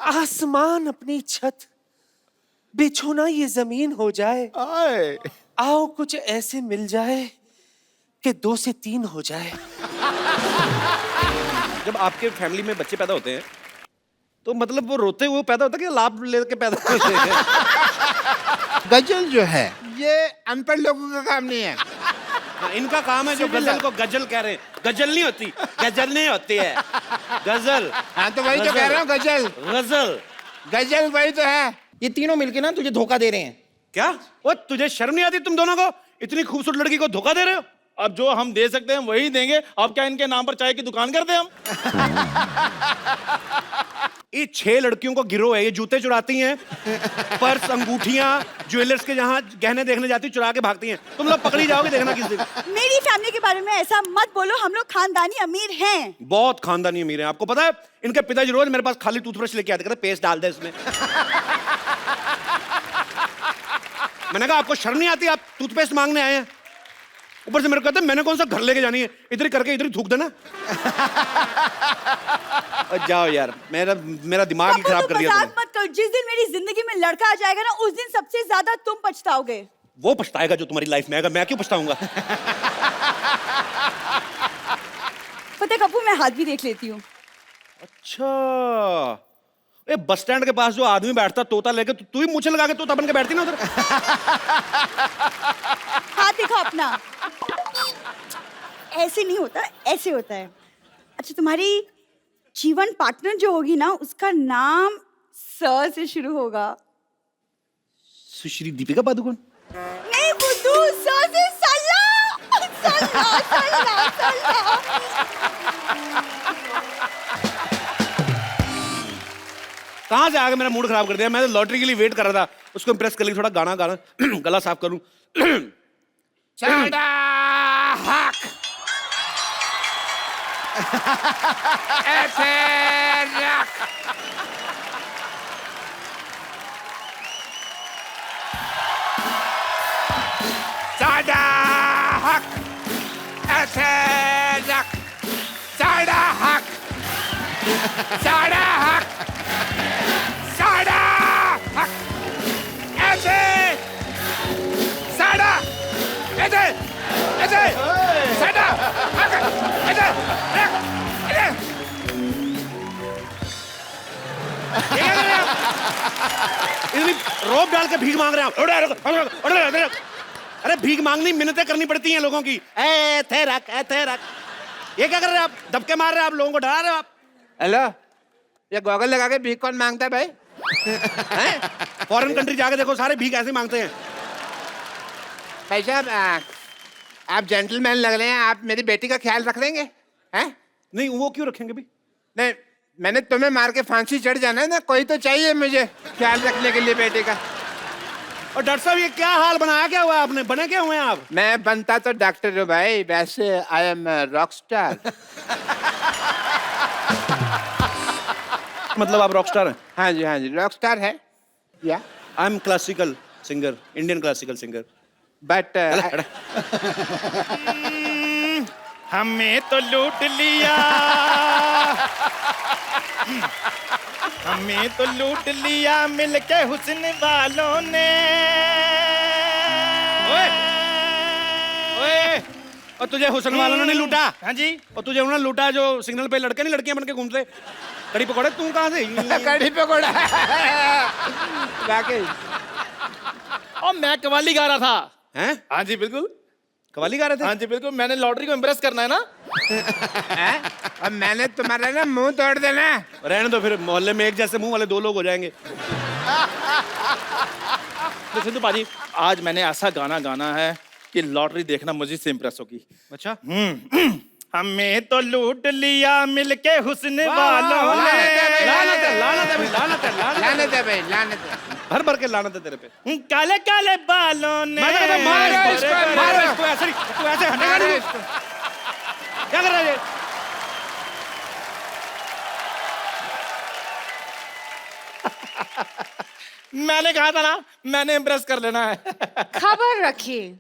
आसमान अपनी छत, बिछो ना ये जमीन हो जाए। आओ कुछ ऐसे मिल जाए कि 2 से 3 हो जाए। जब आपके फैमिली में बच्चे पैदा होते हैं तो मतलब वो रोते हुए पैदा होता है कि लाभ लेके पैदा होते हैं? गजल जो है ये अनपढ़ लोगों का काम नहीं है। हाँ, इनका काम है जो गजल को गजल कह रहे हैं। गजल नहीं होती, गजल नहीं होती है, गजल। हाँ तो वही तो कह रहा हूँ, गजल। गजल गजल वही तो है। ये तीनों मिलके ना तुझे धोखा दे रहे हैं। क्या? वो तुझे शर्म नहीं आती तुम दोनों को? इतनी खूबसूरत लड़की को धोखा दे रहे हो? अब जो हम दे सकते हैं वही देंगे। अब क्या इनके नाम पर चाय की दुकान कर दे हम? ये 6 लड़कियों को गिरोह है, ये जूते चुराती हैं, पर्स, अंगूठियां, ज्वेलर्स के जहां गहने देखने जाती चुरा के भागती हैं। तुम लोग पकड़ी जाओगे, देखना किस दिन। मेरी फैमिली के बारे में ऐसा मत बोलो, हम लोग खानदानी अमीर हैं। बहुत खानदानी अमीर हैं। आपको पता है इनके पिताजी रोज मेरे पास खाली टूथब्रश लेके आते, कहते पेस्ट डाल दे इसमें। मैंने कहा आपको शर्म नहीं आती, आप टूथपेस्ट मांगने आए हैं? ऊपर से मेरे को कहते मैंने कौन सा घर लेके जानी है, इधर ही करके इधर ही थूक देना। जाओ यार, मेरा दिमाग ही खराब कर दिया मजाक मत करो। जिस दिन मेरी जिंदगी में लड़का आ जाएगा ना, उस दिन सबसे ज्यादा तुम पछताओगे। वो पछताएगा जो तुम्हारी लाइफ में आएगा, मैं क्यों पछताऊंगा? पता कपूर, मैं हाथ भी देख लेती हूँ। अच्छा, ए बस स्टैंड के पास जो आदमी बैठता तोता लेके, तू ही मूछे लगा के तोता बन के बैठती ना उधर। हाथ दिखा अपना। ऐसे नहीं होता, ऐसे होता है। अच्छा, तुम्हारी जीवन पार्टनर जो होगी ना, उसका नाम स से शुरू होगा। सुश्री दीपिका पादुकोण? नहीं बुद्धू, स से सल्ला। सल्ला, सल्ला, सल्ला। कहां से आगे मेरा मूड खराब कर दिया। मैं तो लॉटरी के लिए वेट कर रहा था, उसको इम्प्रेस कर ली, थोड़ा गाना गाना गला साफ करूं। ऐसे रख। सादा हक ऐसे रख। सादा हक, सादा हक, सादा हक ऐसे। सादा ऐसे, ऐसे सादा हक ऐसे रख, ऐसे। इतनी रोब डाल के भीख मांग रहे हैं आप। अरे भीख मांगनी मिन्नतें करनी पड़ती हैं लोगों की। ए थे रख, ए थे रख। ये क्या कर रहे हैं आप? दबके मार रहे हैं आप, लोगों को डरा रहे हो आप। हेलो, ये गॉगल लगा के भीख कौन मांगता है भाई? फॉरेन कंट्री जाके देखो, सारे भीख ऐसे मांगते हैं। भाई साहब, आप जेंटलमैन लग रहे हैं। आप मेरी बेटी का ख्याल रख लेंगे? हैं? नहीं, वो क्यों रखेंगे भी? नहीं, मैंने तुम्हें मार के फांसी चढ़ जाना है ना, कोई तो चाहिए मुझे ख्याल रखने के लिए बेटे का। और डॉक्टर साहब ये क्या हाल बनाया, क्या हुआ आपने? बने क्या हुए हैं आप? मैं बनता तो डॉक्टर हूँ भाई, वैसे आई एम रॉक स्टार। मतलब आप रॉक स्टार हैं? हाँ जी, हाँ जी, रॉक स्टार है या I am classical singer, Indian classical singer. But हमें तो लूट लिया, हमें तो लूट लिया मिलके हुस्न वालों ने। ओए, और तुझे हुस्न वालों ने नहीं लूटा? हाँ जी। और तुझे उन्होंने लूटा जो सिग्नल पे लड़के नहीं लड़कियां बन के घूमते। कड़ी पकौड़े तू कहां से? कड़ी पकौड़ा। वाकई। और मैं कव्वाली गा रहा था। हैं? हाँ जी बिल्कुल, कव्वाली गा रहे थे? हाँ जी बिल्कुल। मैंने लॉटरी को इम्प्रेस करना है ना। अब मैंने तुम्हारा ना मुंह तोड़ देना है। रहने दो, फिर मोहल्ले में एक जैसे मुंह वाले 2 लोग हो जाएंगे। तो सिद्धू पाजी, आज मैंने ऐसा गाना गाना है कि लॉटरी देखना मुझे से इम्प्रेस होगी। अच्छा, हमें तो लूट लिया मिलके हुस्न वालों ने। लानत है, लानत है भाई, लानत है, लानत है। लानत है भाई, लानत है। भर भर के लानत है तेरे पे। काले काले बालों ने। मैं कहता हूं, मारो इसको, मारो मारो इसको, ऐसे नहीं, तू ऐसे हटेगा नहीं। क्या कर रहा है ये? मैंने कहा था ना, मैंने इम्प्रेस कर लेना है। खबर रखिए,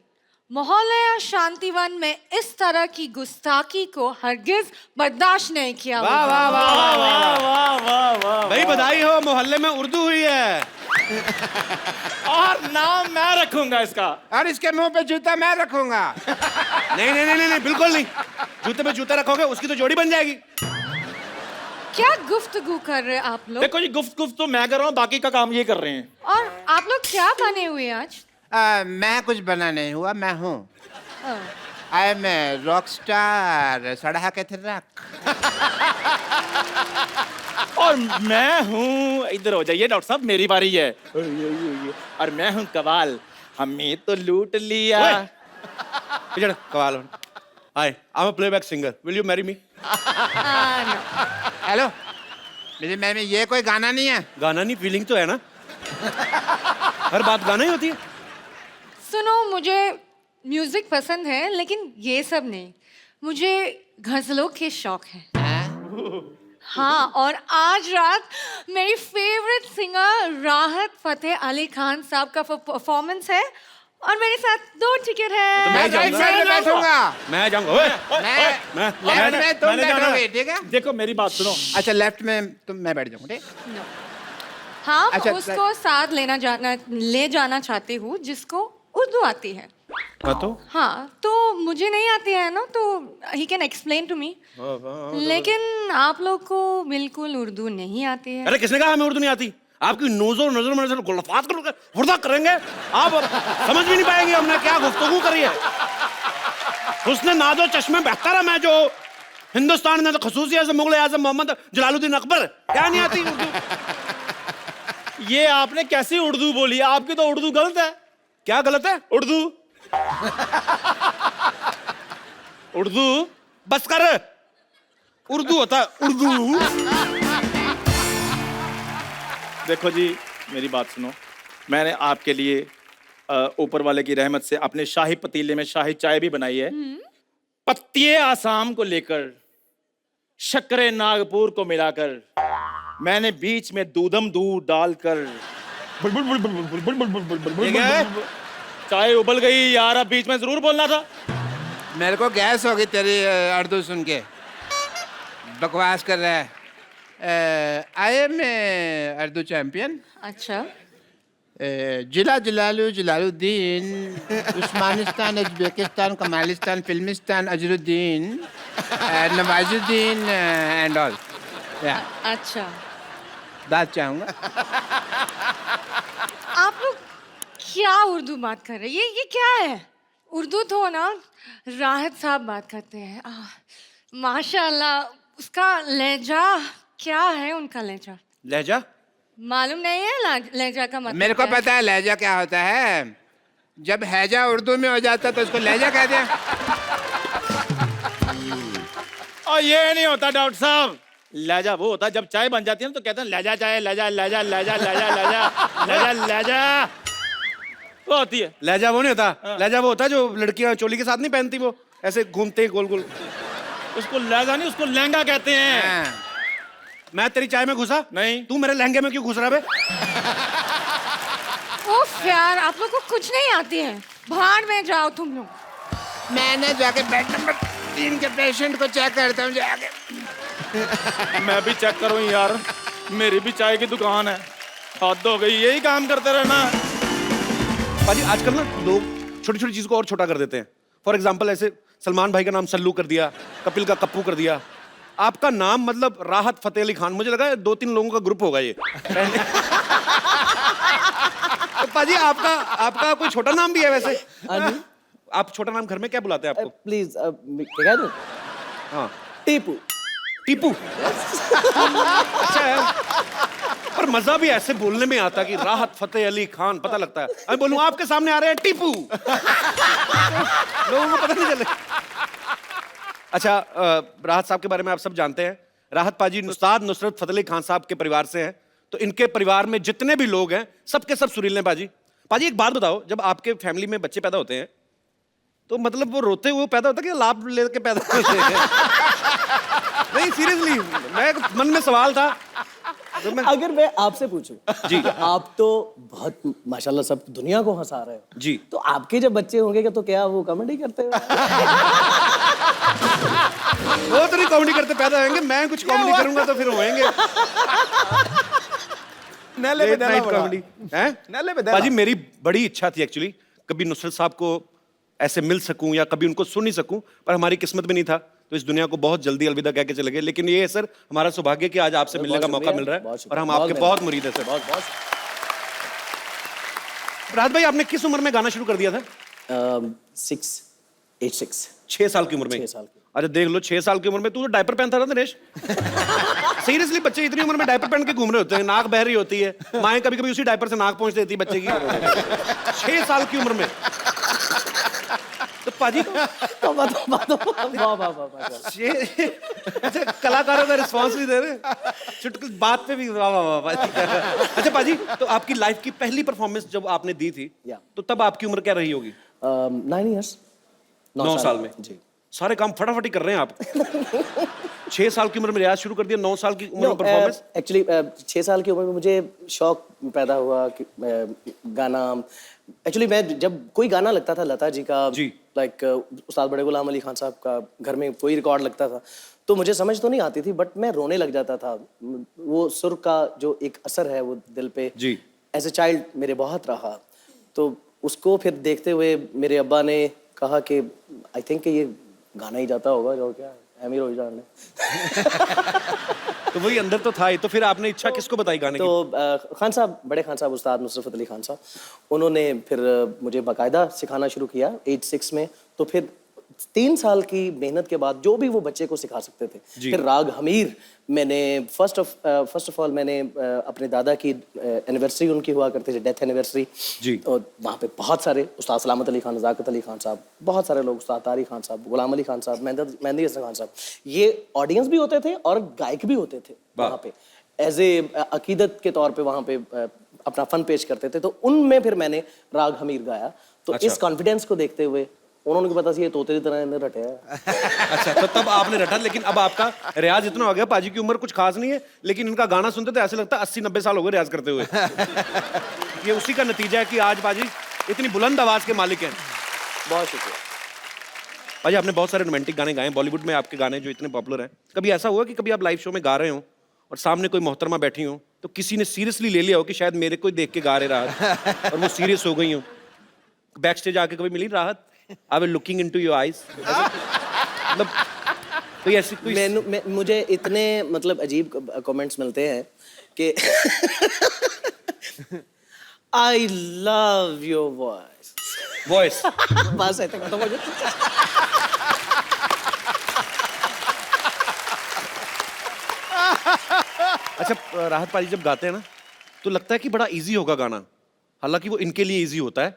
मोहल्ला शांतिवन में इस तरह की गुस्ताखी को हरगिज बर्दाश्त नहीं किया वाह वाह वाह वाह वाह वाह वाह भाई बधाई हो, मोहल्ले में उर्दू हुई है। और नाम मैं रखूंगा इसका। और इसके मुंह पे जूता मैं रखूंगा। नहीं नहीं नहीं नहीं बिल्कुल नहीं, जूते पे जूता रखोगे उसकी तो जोड़ी बन जाएगी। क्या गुफ्तगू कर रहे हैं आप लोग? देखो जी, गुफ्त तो मैं कर रहा हूँ, बाकी का काम ये कर रहे हैं। और आप लोग क्या बने हुए हैं आज? मैं कुछ बना नहीं हुआ, मैं हूँ आई एम रॉक स्टार सड़ा के थे रख। और मैं हूँ, इधर हो जाइए डॉक्टर साहब, मेरी बारी है। और मैं हूँ कवाल, हमें तो लूट लिया। इधर कवाल। Hi, I am a playback singer, will you marry me? Hello, मेरी मैम, ये कोई गाना नहीं है। गाना नहीं, फीलिंग तो है ना। हर बात गाना ही होती है। सुनो, मुझे म्यूजिक पसंद है लेकिन ये सब नहीं, मुझे गजलों के शौक है। हाँ, और आज रात मेरी फेवरेट सिंगर राहत फतेह अली खान साहब का परफॉर्मेंस है और मेरे साथ 2 टिकट है। तो मैं राइट साइड में बैठूंगा। मैं जाऊंगा। ओए, मैं लेफ्ट में तुम बैठोगे, ठीक है? देखो मेरी बात सुनो। अच्छा, लेफ्ट में तुम, मैं बैठ जाऊंगा, ठीक? हाँ, अच्छा, उसको साथ ले जाना चाहती हूँ जिसको उर्दू आती है। तो हाँ, तो मुझे नहीं आती है ना, तो he can explain to me. लेकिन आप लोग को बिल्कुल उर्दू नहीं आती है। अरे किसने कहा हमें उर्दू नहीं आती? आपकी नजर नजर में नजर गुलफात करोगे, हुर्दा करेंगे आप, समझ भी नहीं पाएंगे हमने क्या गुफ्तगू करी है। उसने नाजो चश्मे बेहतर मैं जो हिंदुस्तान में तो खसूसियत से मुगल आजम मोहम्मद जलालुद्दीन अकबर, क्या नहीं आती उर्दू? ये आपने कैसी उर्दू बोली? आपकी तो उर्दू गलत है। क्या गलत है? उर्दू उर्दू बस कर, उर्दू होता है उर्दू। देखो जी, मेरी बात सुनो। मैंने आपके लिए ऊपर वाले की रहमत से अपने शाही पतीले में शाही चाय भी बनाई है। पत्तिये आसाम को लेकर, शक्करे नागपुर को मिलाकर, मैंने बीच में दूधम दूध डालकर, ये क्या है? चाय उबल गई यार, अब बीच में जरूर बोलना था। मेरे को गैस होगी तेरी उर्दू सुन के। बकवास कर रहा है। I am Urdu champion. अच्छा, जिला जिलालू जलालुद्दीन, उस्मानिस्तान, उज्बेकिस्तान, कमालिस्तान, फिल्मिस्तान, अजरुद्दीन, नवाजुद्दीन एंड ऑल। अच्छा। दाद चाहूंगा। आप लोग क्या उर्दू बात कर रहे हैं? ये क्या है? उर्दू तो ना राहत साहब बात करते हैं। माशाल्लाह, उसका लहजा क्या है? उनका लहजा लहजा मालूम नहीं है? लहजा का मतलब मेरे को क्या है? पता है लहजा क्या होता है। जब हैजा उर्दू में हो जाता तो उसको लहजा कहते हैं। और ये नहीं होता डॉक्टर साहब, लहजा वो होता है जब चाय बन जाती है ना तो कहते हैं लहजा चाय, लहजा लहजा लहजा लहजा लहजा लहजा लहजा, वो होती है। लहजा वो नहीं होता। लहजा वो होता है जो लड़कियां चोली के साथ नहीं पहनती, वो ऐसे घूमते गोल गोल। उसको लहजा नहीं, उसको लहंगा कहते हैं। मैं तेरी चाय में घुसा नहीं। तू मेरे लहंगे में क्यों घुस रहा है? उफ यार, आप लोग को कुछ नहीं आती है। भाड़ में जाओ तुम लोग। मैंने जाके बेड नंबर 3 के पेशेंट को चेक करता हूँ जाके। मैं भी चेक करूँ यार, मेरी भी चाय की दुकान है। हद हो गई, यही काम करते रहना। पाजी आजकल ना लोग छोटी छोटी चीज को और छोटा कर देते हैं। फॉर एग्जाम्पल, ऐसे सलमान भाई का नाम सल्लू कर दिया, कपिल का कप्पू कर दिया। आपका नाम मतलब राहत फतेह अली खान, मुझे लगा 2-3 लोगों का ग्रुप होगा ये। तो पाजी आपका कोई छोटा नाम भी है वैसे? आप छोटा नाम घर में क्या बुलाते हैं आपको? प्लीज क्या कहते? हाँ, टीपू। टीपू। अच्छा है, पर मजा भी ऐसे बोलने में आता कि राहत फतेह अली खान, पता लगता है। मैं बोलूं आपके सामने आ रहे हैं टीपू, लोगों को पता नहीं चले। अच्छा, राहत साहब के बारे में आप सब जानते हैं। राहत पाजी उस्ताद नुसरत फतेह अली खान साहब के परिवार से हैं, तो इनके परिवार में जितने भी लोग हैं सबके सब सुरीले पाजी। पाजी एक बात बताओ, जब आपके फैमिली में बच्चे पैदा होते हैं तो मतलब वो रोते हुए पैदा होता है कि लाभ लेके पैदा होते हैं? नहीं सीरियसली, मैं मन में सवाल था। अगर मैं आपसे पूछूं जी, आप तो बहुत माशाल्लाह सब दुनिया को हंसा रहे हो जी, तो आपके जब बच्चे होंगे तो क्या वो कॉमेडी करते हो? वो तो नहीं कॉमेडी करते पैदा होंगे, मैं कुछ कॉमेडी करूंगा तो फिर होएंगे। नैले पे नैला बड़ा। कॉमेडी हैं? नैले पे नैला। बाजी मेरी बड़ी इच्छा थी एक्चुअली कभी नुसरत साहब को ऐसे मिल सकूं या कभी उनको सुन ही सकूं, पर हमारी किस्मत में नहीं था, तो इस दुनिया को बहुत जल्दी अलविदा कह के चले गए। लेकिन ये है सर हमारा सौभाग्य कि आज आपसे मिलने का मौका मिल रहा है और हम आपके बहुत मुरीद हैं सर। राहत भाई आपने किस उम्र में गाना शुरू कर दिया था? 6 साल की उम्र में। 6 साल की। अरे देख लो 6 साल की उम्र में तू तो डायपर पहनता था नरेश। सीरियसली बच्चे इतनी उम्र में डायपर पहन के घूम रहे होते हैं, नाक बह रही होती है, माएं कभी कभी उसी डायपर से नाक पहुंच देती है बच्चे की। 6 साल की उम्र में तो पाजी तो वाह वाह वाह। अच्छा कलाकारों का रिस्पांस भी दे रहे, चुटकुल बात पे भी वाह वाह वाह पाजी। अच्छा पाजी तो आपकी लाइफ की पहली परफॉर्मेंस जब आपने दी थी तो तब आपकी उम्र क्या रही होगी? 9 years। 9 साल में जी। सारे काम फटाफटी कर रहे हैं आप। 6 साल की उम्र में रियाज शुरू कर दिया, 9 साल की उम्र में परफॉर्मेंस। एक्चुअली 6 साल की उम्र में मुझे शौक पैदा हुआ कि गाना। एक्चुअली मैं जब कोई गाना लगता था लता जी का, जी, लाइक उस्ताद बड़े गुलाम अली खान साहब का, घर में कोई रिकॉर्ड लगता था तो मुझे समझ तो नहीं आती थी, बट मैं रोने लग जाता था। वो सुर का जो एक असर है वो दिल पे जी, एज ए चाइल्ड मेरे बहुत रहा। तो उसको फिर देखते हुए मेरे अब्बा ने कहा कि आई थिंक ये गाना ही जाता होगा जो क्या अमीर हो जाने। तो वही अंदर तो था ही। तो फिर आपने इच्छा किसको बताई गाने की? तो खान साहब, बड़े खान साहब, उस्ताद नुसरत अली खान साहब, उन्होंने फिर मुझे बाकायदा सिखाना शुरू किया एज 6 में। तो फिर 3 साल की मेहनत के बाद जो भी वो बच्चे को सिखा सकते थे, फिर राग हमीर मैंने फर्स्ट ऑफ ऑल मैंने अपने दादा की एनिवर्सरी उनकी हुआ करती थी, डेथ एनिवर्सरी जी, और वहाँ पे बहुत सारे उस्ताद सलामत अली खान, नज़ाकत अली खान साहब, बहुत सारे लोग, उस्ताद तारी खान साहब, गुलाम अली खान साहब, मेहंदी हसन खान साहब, ये ऑडियंस भी होते थे और गायक भी होते थे वहाँ पे, एज ए अकीदत के तौर पे वहाँ पे अपना फन पेश करते थे। तो उनमें फिर मैंने राग हमीर गाया। तो इस कॉन्फिडेंस को देखते हुए उन्होंने को पता सी ये तोते की तरह इन्हें रटे है। अच्छा तो तब आपने रटा, लेकिन अब आपका रियाज इतना हो गया, पाजी की उम्र कुछ खास नहीं है, लेकिन इनका गाना सुनते तो ऐसे लगता है 80-90 साल हो गए रियाज करते हुए। ये उसी का नतीजा है कि आज पाजी इतनी बुलंद आवाज के मालिक हैं। बहुत शुक्रिया पाजी। आपने बहुत सारे रोमांटिक गाने गाए बॉलीवुड में, आपके गाने जो इतने पॉपुलर हैं। कभी ऐसा हुआ कि कभी आप लाइव शो में गा रहे हो और सामने कोई मोहतरमा बैठी हो तो किसी ने सीरियसली ले लिया हो कि शायद मेरे को देख के गा रहे राहत और वो सीरियस हो गई हो? बैक स्टेज आके कभी मिली राहत? I will looking into your eyes, मतलब कोई ऐसी कोई मुझे इतने मतलब अजीब कमेंट्स मिलते हैं कि आई लव योर वॉइस। बस ऐसे खत्म हो जाता। अच्छा राहत पाजी जब गाते हैं ना तो लगता है कि बड़ा इजी होगा गाना, हालांकि वो इनके लिए इजी होता है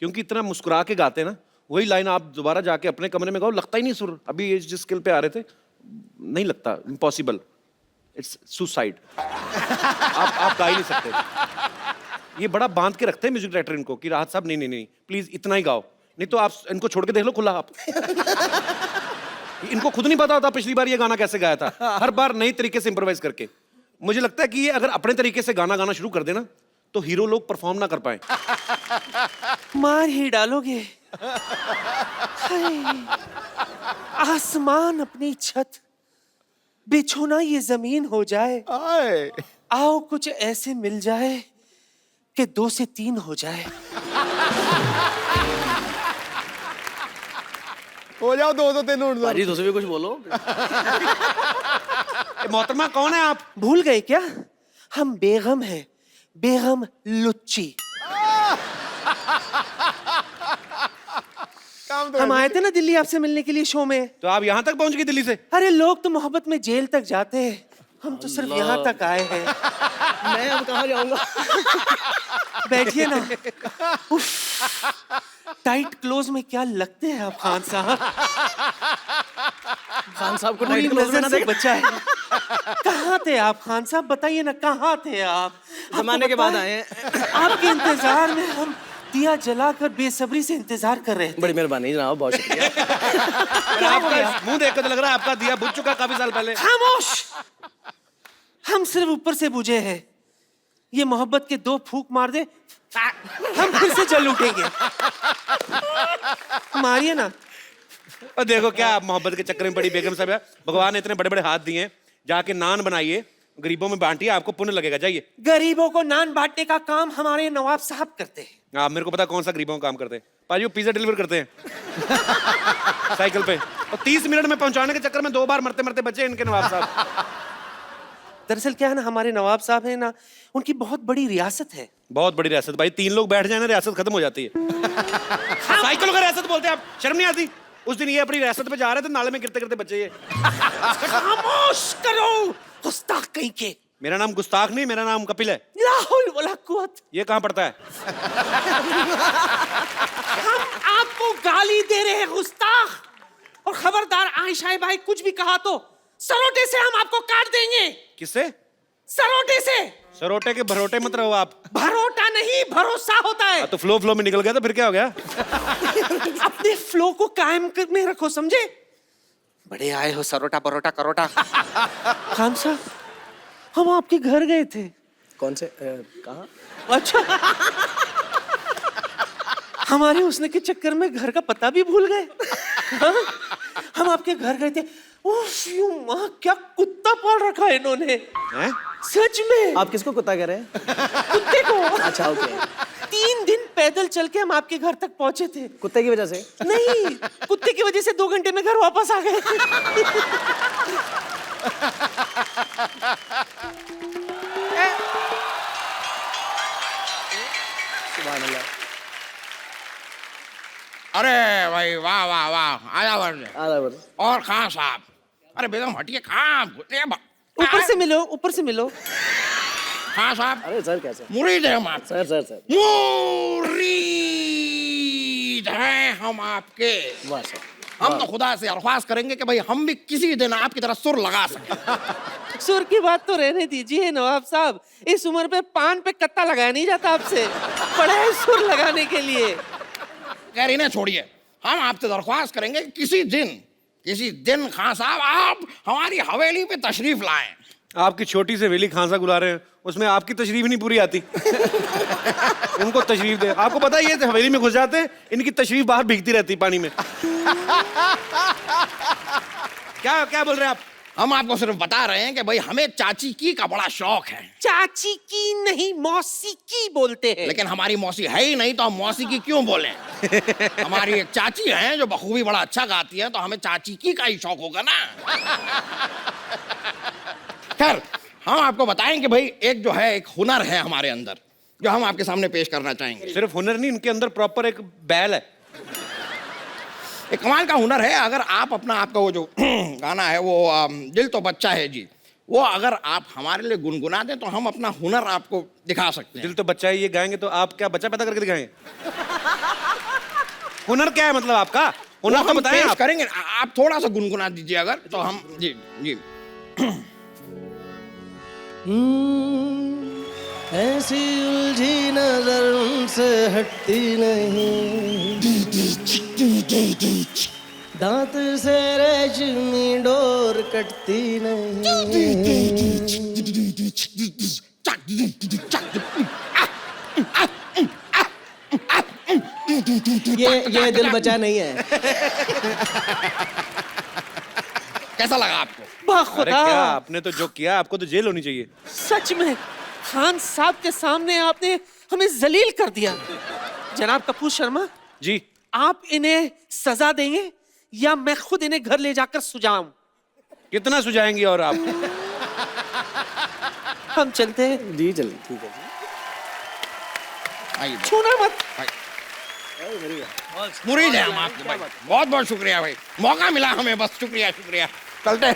क्योंकि इतना मुस्कुरा के गाते हैं ना। वही लाइन आप दोबारा जाके अपने कमरे में गाओ, लगता ही नहीं सुर। अभी ये जिस स्किल पे आ रहे थे नहीं लगता, इम्पॉसिबल, इट्स सुसाइड। आप गा ही नहीं सकते। ये बड़ा बांध के रखते हैं म्यूजिक डायरेक्टर इनको कि राहत साहब नहीं प्लीज इतना ही गाओ, नहीं तो आप इनको छोड़ के देख लो खुला। आप इनको खुद नहीं पता होता पिछली बार ये गाना कैसे गाया था, हर बार नई तरीके से इंप्रोवाइज करके। मुझे लगता है कि ये अगर अपने तरीके से गाना गाना शुरू कर देना तो हीरो लोग परफॉर्म ना कर पाए। मार ही डालोगे। हाय, आसमान अपनी छत, बिछोना ये जमीन हो जाए। आओ कुछ ऐसे मिल जाए कि 2 से 3 हो जाए। हो जाओ 2 तो 3 उड़ जाओ। जी तुझे भी कुछ बोलो। मोहतरमा कौन है आप? भूल गए क्या? हम बेगम हैं, बेगम लुच्ची। हम आए थे ना दिल्ली आपसे मिलने के लिए शो में। तो आप यहाँ तक पहुँच गए दिल्ली से? अरे लोग तो मोहब्बत में जेल तक जाते हैं, हम तो सिर्फ यहाँ तक आए हैं। मैं अब कहाँ जाऊंगा? बैठिए ना। टाइट क्लोज में क्या लगते हैं आप खान साहब। खान साहब को पूरी टाइट क्लोज में ना नजर से देख। बचा है। कहाँ थे आप खान साहब, बताइए ना कहाँ थे आप? जमाने के बाद आए हैं। आपके इंतजार में हम दिया जलाकर बेसब्री से इंतजार कर रहे थे। बड़ी मेहरबानी जनाब, बहुत शुक्रिया। आपका मुंह देख कर तो लग रहा है आपका दिया बुझ चुका काफी साल पहले। खामोश। हम सिर्फ ऊपर से बुझे हैं। ये मोहब्बत के 2 फूंक मार दे, हम फिर से जल उठेंगे। मारिए ना। और देखो क्या आप मोहब्बत के चक्कर में पड़ी बेगम साहब। भगवान ने इतने बड़े बड़े हाथ दिए हैं, जाके नान बनाइए, गरीबों में बांटिए, आपको पुण्य लगेगा। जाइए। गरीबों को नान बांटने का काम हमारे नवाब साहब करते हैं। आप मेरे को पता कौन सा गरीबों का काम करते हैं। पाजी वो पिज्जा डिलीवर करते हैं साइकिल पे, और 30 मिनट में पहुंचाने के चक्कर में 2 बार मरते मरते बचे इनके नवाब साहब। दरअसल क्या है ना, हमारे नवाब साहब है ना, उनकी बहुत बड़ी रियासत है। बहुत बड़ी रियासत भाई, 3 लोग बैठ जाए ना रियासत खत्म हो जाती है। साइकिलों का रियासत बोलते हैं आप, शर्म नहीं आती? उस दिन ये अपनी रियासत पे जा रहे थे, नाले में गिरते गिरते बचे ये। खामोश करो गुस्ताख कहीं के। मेरा नाम गुस्ताख नहीं, मेरा नाम कपिल है। ला हौल वला कुव्वत। ये कहाँ पड़ता है? हम आपको गाली दे रहे हैं गुस्ताख, और खबरदार आयशा भाई कुछ भी कहा तो सरोटे से हम आपको काट देंगे। किससे? सरोटे से। सरोटे के भरोटे मत रहो आप। भरोटा नहीं, भरोसा होता है। तो फ्लो में निकल गया तो फिर क्या हो गया? अपने फ्लो को कायम में रखो, समझे? बड़े आए हो सरोटा बरोटा करोटा। खान साहब, हम आपके घर गए थे। कौन से कहाँ? अच्छा। हमारे उसने के चक्कर में घर का पता भी भूल गए। हाँ? हम आपके घर गए थे। उफ, यूं माँ, क्या कुत्ता पाल रखा है इन्होंने। हैं? सच में। आप किसको कुत्ता कह रहे हैं? कुत्ते को। अच्छा ओके। 3 दिन पैदल चल के हम आपके घर तक पहुंचे थे। कुत्ते की वजह से? नहीं, कुत्ते की वजह से 2 घंटे में घर वापस आ गए। सुभान अल्लाह। अरे भाई वाह वाह वाह, आया वर्ष आधा वर्ष। और खान साहब, अरे बेगम हटिए, कहाँ ऊपर से मिलो, ऊपर से मिलो। खान साहब, अरे सर कैसे? मुरीद है हम आप, सर मुरीद हैं हम आपके। वाह सर। हम तो खुदा से अरख्वास्त करेंगे कि भाई हम भी किसी दिन आपकी तरह सुर लगा सकें। सुर की बात तो रहने दीजिए नवाब साहब, इस उम्र पे पान पे कत्ता लगाया नहीं जाता आपसे, पड़ा है सुर लगाने के लिए। खैर इन्हें छोड़िए, हम आपसे दरख्वास्त करेंगे कि किसी दिन खान साहब आप हमारी हवेली पे तशरीफ लाएं। आपकी छोटी से हवेली खांसा बुला रहे हैं, उसमें आपकी तशरीफ नहीं पूरी आती। उनको तशरीफ दे। आपको पता है ये हवेली में घुस जाते हैं, इनकी तशरीफ बाहर भीगती रहती पानी में। क्या बोल रहे हैं आप? हम आपको सिर्फ बता रहे हैं कि भाई हमें चाची की का बड़ा शौक है। चाची की नहीं, मौसी की बोलते हैं। लेकिन हमारी मौसी है ही नहीं तो हम मौसी की क्यों बोलें? हमारी एक चाची है जो बखूबी बड़ा अच्छा गाती है, तो हमें चाची की का ही शौक होगा ना। खैर हम आपको बताएं कि भाई एक हुनर है हमारे अंदर, जो हम आपके सामने पेश करना चाहेंगे। सिर्फ हुनर नहीं, इनके अंदर प्रॉपर एक बैल है। एक कमाल का हुनर है। अगर आप आपका वो जो गाना है वो दिल तो बच्चा है जी, वो अगर आप हमारे लिए गुनगुना दें तो हम अपना हुनर आपको दिखा सकते हैं। दिल तो बच्चा है ये गाएंगे तो आप क्या बच्चा पैदा करके दिखाएंगे? हुनर क्या है मतलब आपका? हुनर तो बताएं आप। करेंगे, आप थोड़ा सा गुनगुना दीजिए अगर, तो हम जी जी। ऐसी उलझी नजर उनसे हटती नहीं, दांत से रेशमी डोर कटती नहीं। ये दिल बचा नहीं है। कैसा लगा आपको? अरे खुदा, क्या आपने तो जो किया, आपको तो जेल होनी चाहिए। सच में खान साहब के सामने आपने हमें जलील कर दिया। जनाब कपूर शर्मा जी, आप इन्हें सजा देंगे या मैं खुद इन्हें घर ले जाकर सुझाऊं? कितना सुझाएंगे और आप? हम चलते हैं। जी चलिए ठीक है जी। आइए छूना मत। मुरीद है हम आपके भाई। बहुत बहुत शुक्रिया भाई, मौका मिला हमें, बस शुक्रिया शुक्रिया। चलते हैं।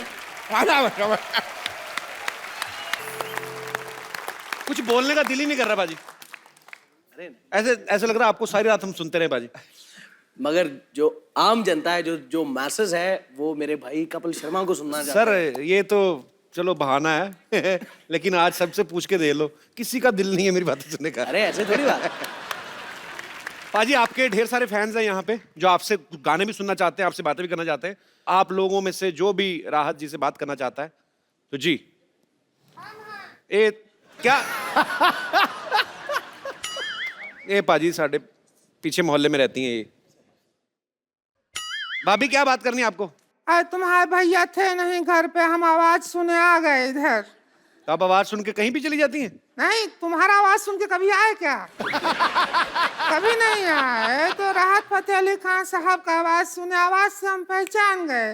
कुछ बोलने का दिल ही नहीं कर रहा बाजी। ऐसे लग रहा है आपको सारी रात हम सुनते रहे बाजी। मगर जो आम जनता है, जो मैसेज है, वो मेरे भाई कपिल शर्मा को सुनना चाहता है। सर ये तो चलो बहाना है लेकिन आज सबसे पूछ के दे लो, किसी का दिल नहीं है मेरी बातें सुनने का। अरे ऐसे थोड़ी बात है। पाजी आपके ढेर सारे फैंस हैं यहाँ पे जो आपसे गाने भी सुनना चाहते हैं, आपसे बातें भी करना चाहते हैं। आप लोगों में से जो भी राहत जी से बात करना चाहता है तो जी। ए क्या ए पाजी साढ़े पीछे मोहल्ले में रहती हैं ये। भाभी क्या बात करनी है आपको? अरे तुम्हारे भैया थे नहीं घर पे, हम आवाज सुने आ गए इधर। तो आप आवाज सुन के कहीं भी चली जाती हैं? नहीं, तुम्हारा आवाज सुन के कभी आए क्या? कभी नहीं आए। तो राहत फतेह अली खान साहब का आवाज सुने, आवाज से हम पहचान गए।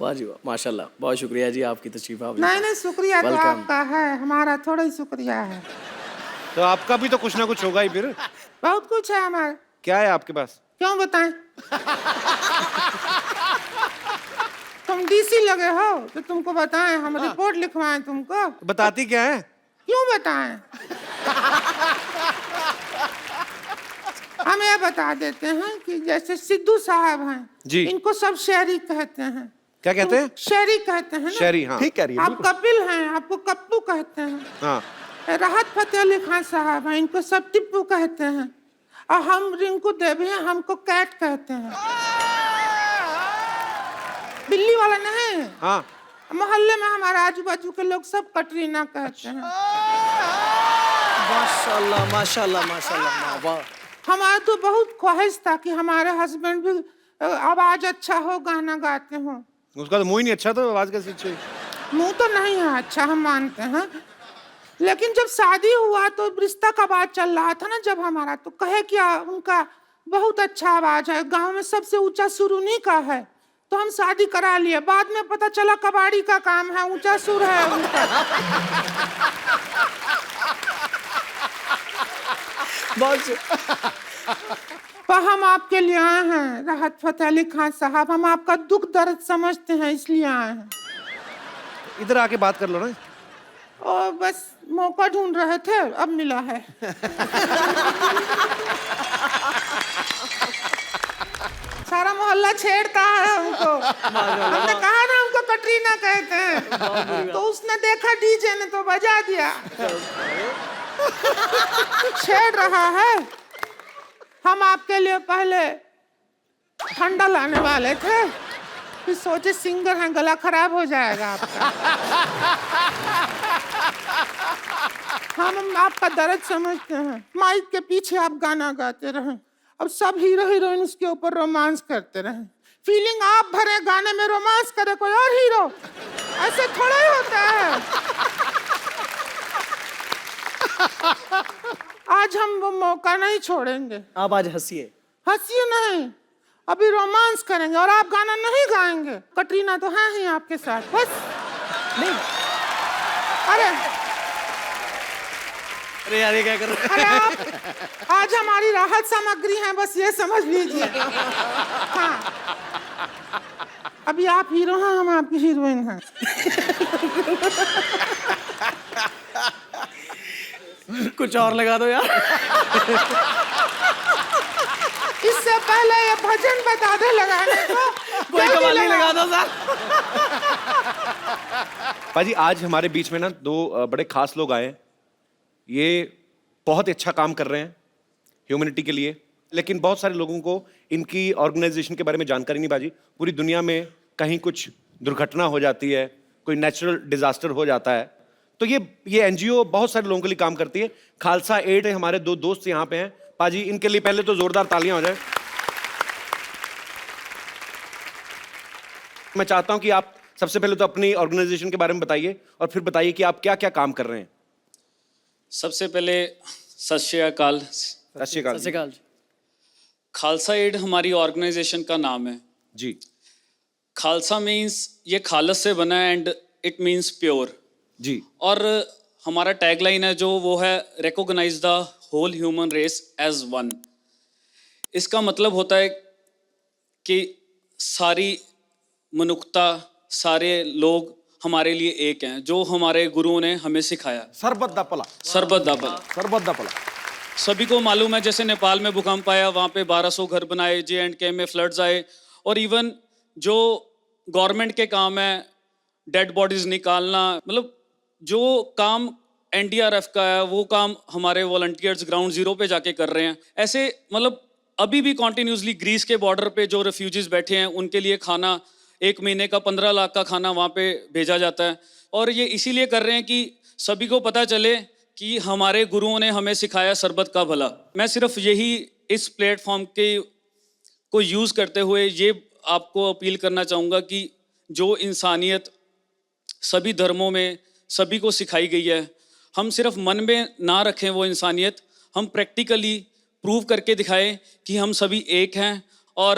वाह जी वाह, माशाल्लाह, बहुत शुक्रिया जी आपकी तशरीफ आवरी। नहीं, शुक्रिया तो Welcome. आपका है, हमारा थोड़ा ही शुक्रिया है। तो आपका भी तो कुछ ना कुछ होगा ही फिर। बहुत कुछ है हमारे। क्या है आपके पास? क्यों बताएं? तुम डीसी लगे हो तो तुमको बताएं, हम रिपोर्ट लिखवाएं तुमको? बताती क्या है? क्यों बताएं? हम ये बता देते हैं कि जैसे सिद्धू साहब हैं जी। इनको सब शहरी कहते हैं। क्या कहते हैं? शहरी कहते हैं ना? शहरी, हाँ। ठीक कह रही है, आप कपिल हैं, आपको कप्पू कहते हैं। हाँ। राहत फतेह अली खान साहब हैं, इनको सब टिप्पू कहते हैं। और हम रिंकू देवी हैं, हमको कैट कहते हैं। बिल्ली वाला नहीं। हाँ। मोहल्ले में हमारे आजू बाजू के लोग सब कटरीना कहते हैं। माशाल्लाह माशाल्लाह माशाल्लाह, वाह। हमारा तो बहुत ख्वाहिश था कि हमारे हस्बैंड भी आवाज अच्छा हो, गाना गाते हो। उसका तो मुंह ही नहीं अच्छा, तो आवाज कैसी अच्छी? मुंह तो नहीं है अच्छा, हम मानते हैं, लेकिन जब शादी हुआ तो रिश्ता का बात चल रहा था ना जब हमारा, तो कहे क्या उनका बहुत अच्छा आवाज है, गांव में सबसे ऊंचा सुर उन्हीं का है, तो हम शादी करा लिए। बाद में पता चला कबाड़ी का काम है, ऊंचा सुर है उनका। तो हम आपके लिए आए हैं राहत फतेह अली खान साहब, हम आपका दुख दर्द समझते हैं इसलिए आए हैं। इधर आके बात कर लो ना। और बस मौका ढूंढ रहे थे, अब मिला है। सारा मोहल्ला छेड़ता है हमको। हमने कहा ना हमको कटरीना कहते हैं, तो उसने देखा डीजे ने तो बजा दिया। छेड़ रहा है। हम आपके लिए पहले ठंडा लाने वाले थे, फिर सोचे सिंगर हैं, गला खराब हो जाएगा आपका। हम आपका दर्द समझते हैं। माइक के पीछे आप गाना गाते रहें, अब सब हीरो हीरोइन उसके ऊपर रोमांस करते रहें। फीलिंग आप भरे गाने में, रोमांस करे कोई और हीरो, ऐसे थोड़ा ही होता है। आज हम वो मौका नहीं छोड़ेंगे। आप आज हंसिए। हंसिए नहीं, अभी रोमांस करेंगे और आप गाना नहीं गाएंगे। कटरीना तो है ही आपके साथ, बस नहीं। अरे यार ये क्या कर रहे अरे आप आज हमारी राहत सामग्री है, बस ये समझ लीजिए। हाँ, अभी आप हीरो हैं, हम आपकी हीरोइन हैं। कुछ और लगा दो यार। इससे पहले ये भजन बता दे लगाने को। कोई कवाली लगा दो सर। पाजी आज हमारे बीच में ना दो बड़े खास लोग आए हैं। ये बहुत ही अच्छा काम कर रहे हैं ह्यूमैनिटी के लिए, लेकिन बहुत सारे लोगों को इनकी ऑर्गेनाइजेशन के बारे में जानकारी नहीं बाजी। पूरी दुनिया में कहीं कुछ दुर्घटना हो जाती है, कोई नेचुरल डिजास्टर हो जाता है, तो ये एनजीओ बहुत सारे लोगों के लिए काम करती है। खालसा एड है, हमारे दो दोस्त यहाँ पे हैं। पाजी इनके लिए पहले तो जोरदार तालियां हो जाए। मैं चाहता हूं कि आप सबसे पहले तो अपनी ऑर्गेनाइजेशन के बारे में बताइए और फिर बताइए कि आप क्या क्या काम कर रहे हैं। सबसे पहले सत श्री अकाल। सत श्री अकाल। सत श्री अकाल। खालसा एड हमारी ऑर्गेनाइजेशन का नाम है जी। खालसा मीन्स ये खालस से बना है एंड इट मीन्स प्योर जी। और हमारा टैगलाइन है जो वो है recognise the whole human race as one. इसका मतलब होता है कि सारी मनुष्यता, सारे लोग हमारे लिए एक हैं, जो हमारे गुरुओं ने हमें सिखाया। सरबत दा पला। सरबत दा पला। सरबत दा पला। सभी को मालूम है, जैसे नेपाल में भूकंप आया, वहाँ पे 1200 घर बनाए, J&K में फ्लड्स आए, और इवन जो गवर्नमेंट के काम है डेड बॉडीज निकालना, मतलब जो काम NDRF का है वो काम हमारे वॉलंटियर्स ग्राउंड जीरो पे जाके कर रहे हैं। ऐसे मतलब अभी भी कॉन्टिन्यूसली ग्रीस के बॉर्डर पे जो रेफ्यूजीज बैठे हैं उनके लिए खाना 1 महीने का 15 लाख का खाना वहाँ पे भेजा जाता है। और ये इसीलिए कर रहे हैं कि सभी को पता चले कि हमारे गुरुओं ने हमें सिखाया शरबत का भला। मैं सिर्फ यही इस प्लेटफॉर्म के को यूज़ करते हुए ये आपको अपील करना चाहूँगा कि जो इंसानियत सभी धर्मों में सभी को सिखाई गई है, हम सिर्फ मन में ना रखें वो इंसानियत, हम प्रैक्टिकली प्रूव करके दिखाएं कि हम सभी एक हैं। और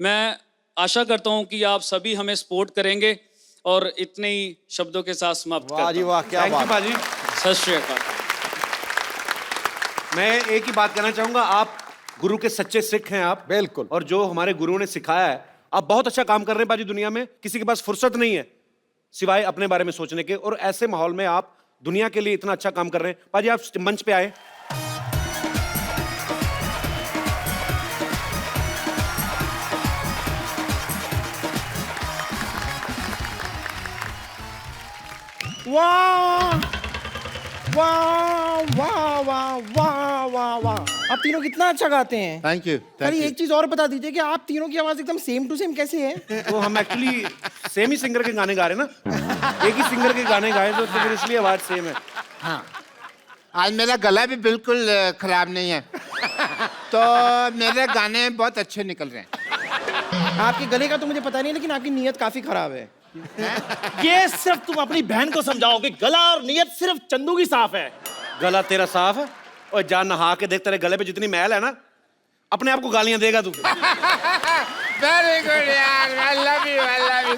मैं आशा करता हूं कि आप सभी हमें सपोर्ट करेंगे और इतने ही शब्दों के साथ समाप्त करता हूं। वाह जी वाह, क्या बात। बाजी। सत श्री अकाल। मैं एक ही बात कहना चाहूंगा, आप गुरु के सच्चे सिख हैं आप। बिल्कुल। और जो हमारे गुरुओं ने सिखाया है, आप बहुत अच्छा काम कर रहे हैं बाजी। दुनिया में किसी के पास फुर्सत नहीं है सिवाय अपने बारे में सोचने के, और ऐसे माहौल में आप दुनिया के लिए इतना अच्छा काम कर रहे हैं। बाजी आप मंच पे आए। वाह वाह वाह वाह वाह वाह वाह, आप तीनों कितना अच्छा गाते हैं। Thank you. अरे एक चीज और बता दीजिए कि आप तीनों की आवाज एकदम सेम टू सेम कैसे है? तो हम एक्चुअली सेम ही सिंगर के गाने गा रहे हैं ना, एक ही सिंगर के गाने गाए तो फिर इसलिए आवाज सेम है। हाँ, आज मेरा गला भी बिल्कुल खराब नहीं है, तो मेरे गाने बहुत अच्छे निकल रहे हैं। आपके गले का तो मुझे पता नहीं, लेकिन आपकी नीयत काफी खराब है। ये सिर्फ तुम अपनी बहन को समझाओ कि गला और नीयत सिर्फ चंदू की साफ है। गला तेरा साफ है और जा नहा के देख, तेरे गले पे जितनी मैल है ना, अपने आप को गालियां देगा तू। वेरी गुड यार, I love you, I love you.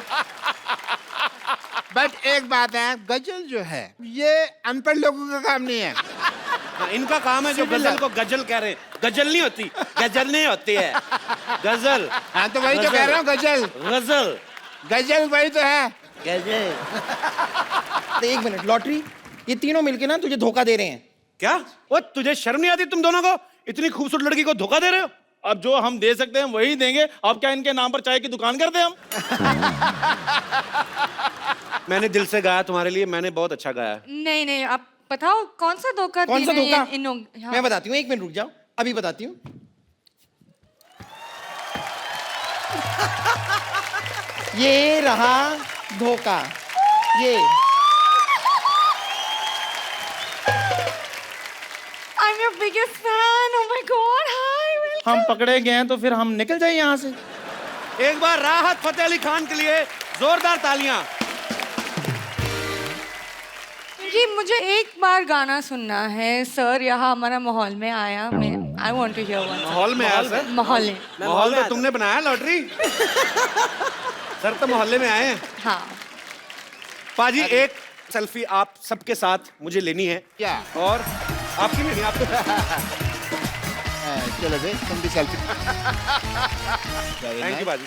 But एक बात है, गजल जो है ये अनपढ़ लोगों का काम नहीं है। हाँ, इनका काम है जो गजल को गजल कह रहे हैं। गजल नहीं होती, गजल नहीं होती है, गजल। हाँ तो वही तो कह रहा हूँ, गजल गजल गजल वही तो है। गजल। तो एक मिनट, लॉटरी, ये तीनों मिलके ना तुझे धोखा दे रहे हैं। क्या? वो तुझे शर्म नहीं आती तुम दोनों को? इतनी खूबसूरत लड़की को धोखा दे रहे हो? अब जो हम दे सकते हैं वही देंगे। अब क्या इनके नाम पर चाय की दुकान कर दें हम? मैंने दिल से गाया तुम्हारे लिए, मैंने बहुत अच्छा गाया। नहीं नहीं, आप बताओ कौन सा धोखा कौन सा दिया धोखा? हाँ। मैं बताती हूँ, एक मिनट रुक जाओ, अभी बताती हूँ। ये रहा धोखा, ये। I'm your biggest fan. Oh my God. Hi. Welcome. हम पकड़े गए हैं तो फिर हम निकल जाए यहाँ से। एक बार राहत फतेह अली खान के लिए जोरदार तालियां। जी मुझे एक बार गाना सुनना है सर, यहाँ हमारा माहौल में आया। मैं I want to hear one. माहौल में आया सर? माहौल में। माहौल तो तुमने बनाया लॉटरी। सर तो मोहल्ले में आए हैं। हाँ। पाजी एक सेल्फी आप सबके साथ मुझे लेनी है। क्या? और आपकी लेनी है आपको। चलो भाई, तुम भी सेल्फी। थैंक यू पाजी।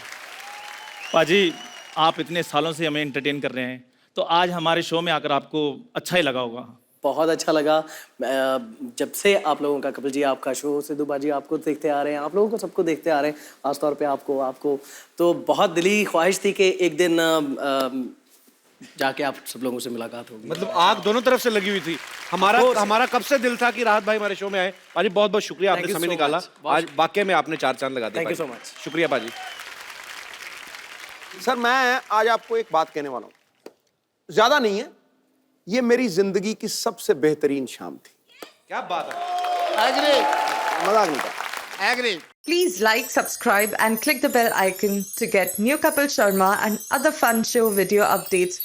पाजी, आप इतने सालों से हमें एंटरटेन कर रहे हैं, तो आज हमारे शो में आकर आपको अच्छा ही लगा होगा। बहुत अच्छा लगा। जब से आप लोगों का, कपिल जी आपका शो, सिद्धू बाजी आपको देखते आ रहे हैं, आप लोगों को सबको देखते आ रहे हैं, खासतौर पे आपको तो बहुत दिली ख्वाहिश थी कि एक दिन जाके आप सब लोगों से मुलाकात होगी। मतलब आग दोनों तरफ से लगी हुई थी। हमारा कब से दिल था कि राहत भाई हमारे शो में आए। पाजी बहुत बहुत शुक्रिया, आपने समय निकाला। आज वाकई में आपने 4 चांद लगा दिए। Thank you so much. शुक्रिया पाजी। सर मैं आज आपको एक बात कहने वाला हूँ, ज्यादा नहीं है, ये मेरी जिंदगी की सबसे बेहतरीन शाम थी। क्या बात है। एग्री। मजाक नहीं था। Agree. Please like, subscribe and click the bell icon to get new Kapil Sharma and other fun show video updates